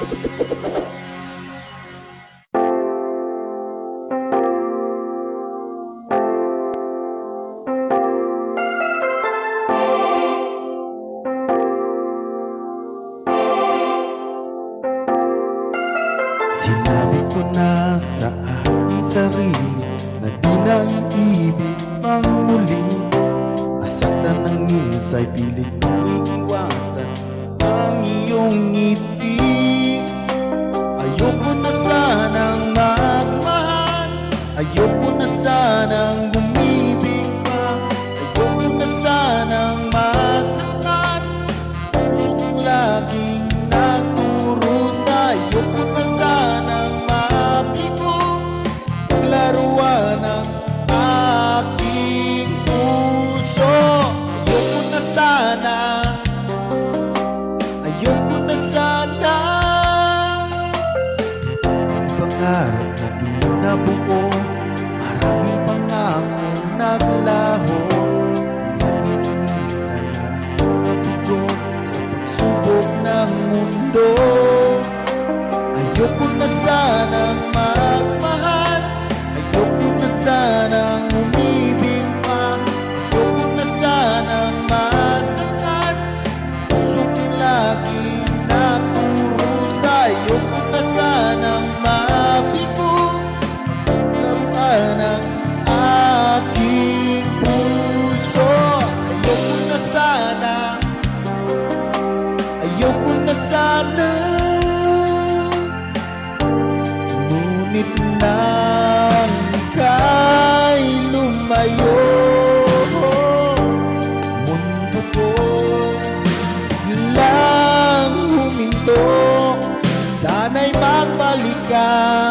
Sinabi ko na sa aking sarili na di na iibig pang muli. Masaktan ng minsa'y pilit kong iiwasan ang iyong ngiti. Ayoko na sanang magmahal, ayoko na sanang umibig pa, ayoko na sanang masaktan. Puso kong laging nagdurusa, ayoko na sanang mabigo, paglaruan ng aking puso. Ayoko na sana, ayoko na sana. Ang pangarap na di nabuo, maraming pangakong naglaho. Ilang minsan na nabigo sa pagsubok ng mundo. Ayoko na sanang magmahal, ayoko na sanang umibig pa, ayoko na sanang masaktan. Puso kong laging nagdurusa, ayoko na sanang mabigo, paglaruan ng aking puso. Ayoko na sana, ayoko na sana. Ngunit nang ika'y lumayo, mundo ko'y biglang huminto. Sana'y magbalik ka